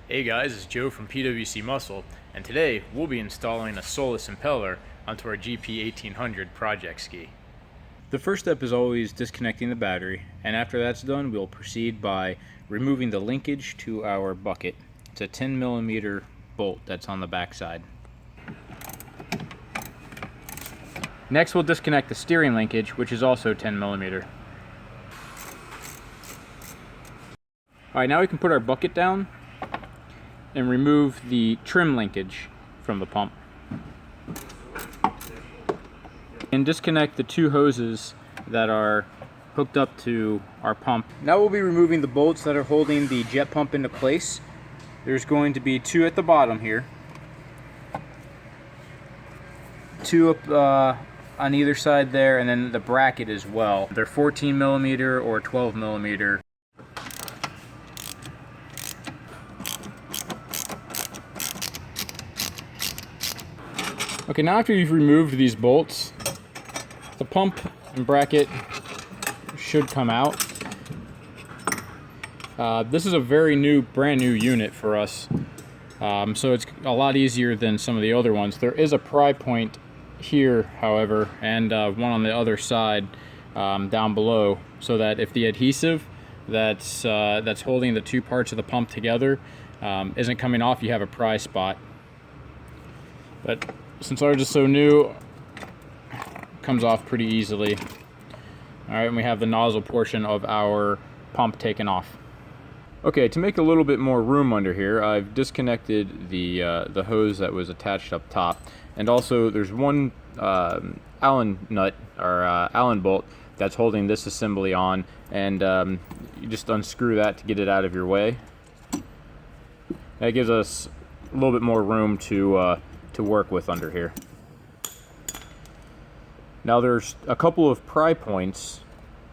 Hey guys, it's Joe from PWC Muscle, and today we'll be installing a Solus impeller onto our GP 1800 project ski. The first step is always disconnecting the battery, and after that's done we'll proceed by removing the linkage to our bucket. It's a 10mm bolt that's on the back side. Next we'll disconnect the steering linkage, which is also 10mm. Alright, now we can put our bucket down and remove the trim linkage from the pump. And disconnect the two hoses that are hooked up to our pump. Now we'll be removing the bolts that are holding the jet pump into place. There's going to be two at the bottom here. Two up on either side there, and then the bracket as well. They're 14mm or 12mm. Okay, now after you've removed these bolts, the pump and bracket should come out. This is a brand new unit for us, so it's a lot easier than some of the other ones. There is a pry point here, however, and one on the other side down below, so that if the adhesive that's holding the two parts of the pump together isn't coming off, you have a pry spot. But since ours is so new, it comes off pretty easily. Alright, and we have the nozzle portion of our pump taken off. Okay, to make a little bit more room under here, I've disconnected the hose that was attached up top. And also there's one Allen nut, or Allen bolt, that's holding this assembly on. And you just unscrew that to get it out of your way. That gives us a little bit more room to work with under here. Now there's a couple of pry points,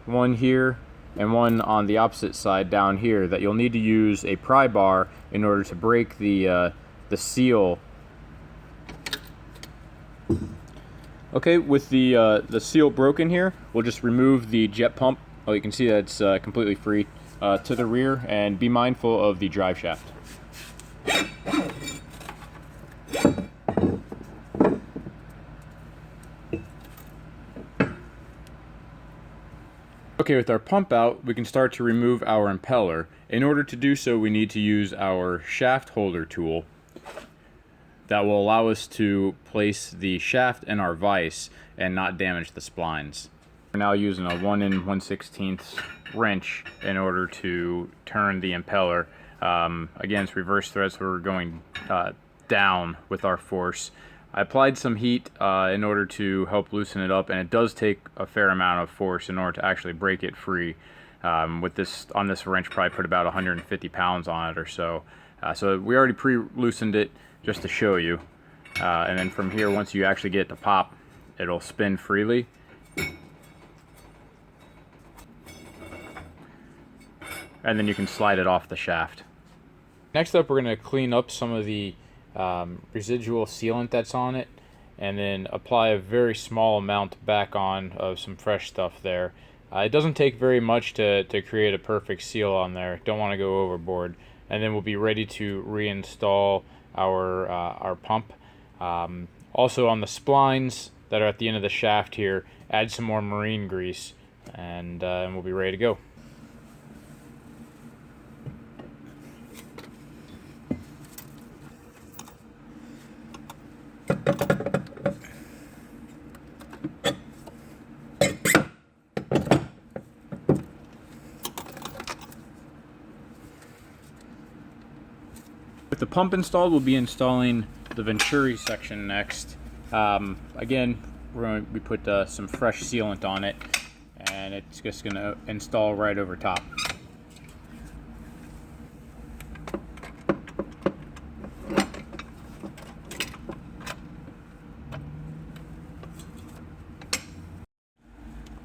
one here and one on the opposite side down here, that you'll need to use a pry bar in order to break the seal. Okay, with the seal broken here, we'll just remove the jet pump. Oh, you can see that it's completely free to the rear, and be mindful of the drive shaft. Okay, with our pump out, we can start to remove our impeller. In order to do so, we need to use our shaft holder tool that will allow us to place the shaft in our vise and not damage the splines. We're now using a 1 1/16 wrench in order to turn the impeller. Again, it's reverse thread, so we're going down with our force. I applied some heat in order to help loosen it up, and it does take a fair amount of force in order to actually break it free. With this wrench, probably put about 150 pounds on it or so. So we already pre-loosened it just to show you. And then from here, once you actually get it to pop, it'll spin freely. And then you can slide it off the shaft. Next up, we're going to clean up some of the residual sealant that's on it, and then apply a very small amount back on of some fresh stuff there. It doesn't take very much to create a perfect seal on there. Don't want to go overboard. And then we'll be ready to reinstall our pump. Also on the splines that are at the end of the shaft here, add some more marine grease, and we'll be ready to go. With the pump installed, we'll be installing the Venturi section next. Again, we put some fresh sealant on it, and it's just going to install right over top.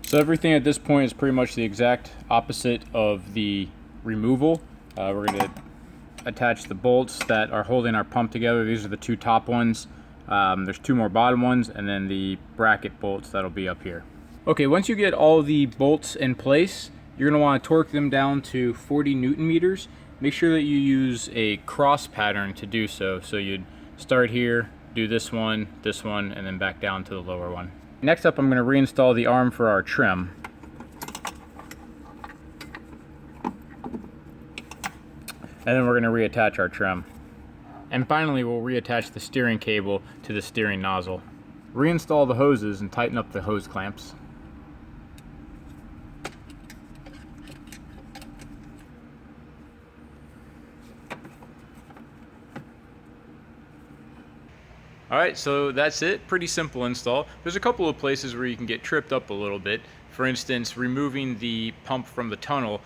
So everything at this point is pretty much the exact opposite of the removal. We're going to attach the bolts that are holding our pump together. These are the two top ones. There's two more bottom ones, and then the bracket bolts that'll be up here. Okay, once you get all the bolts in place You're going to want to torque them down to 40 Newton meters. Make sure that you use a cross pattern to do so. So you'd start here, do this one, and then back down to the lower one. Next up, I'm going to reinstall the arm for our trim. And then we're going to reattach our trim. And finally, we'll reattach the steering cable to the steering nozzle. Reinstall the hoses and tighten up the hose clamps. Alright, so that's it. Pretty simple install. There's a couple of places where you can get tripped up a little bit. For instance, removing the pump from the tunnel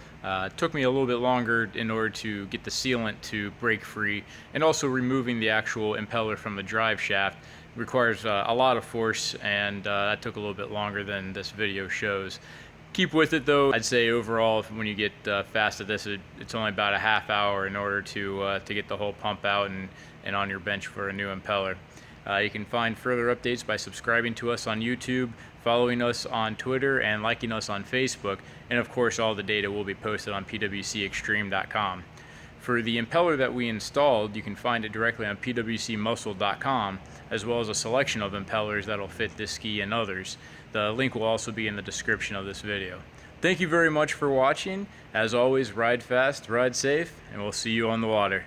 took me a little bit longer in order to get the sealant to break free, and also removing the actual impeller from the drive shaft requires a lot of force, and that took a little bit longer than this video shows. Keep with it though. I'd say overall, when you get fast at this, it's only about a half hour in order to get the whole pump out and on your bench for a new impeller. You can find further updates by subscribing to us on YouTube, following us on Twitter, and liking us on Facebook. And of course, all the data will be posted on pwcextreme.com. For the impeller that we installed, you can find it directly on pwcmuscle.com, as well as a selection of impellers that'll fit this ski and others. The link will also be in the description of this video. Thank you very much for watching. As always, ride fast, ride safe, and we'll see you on the water.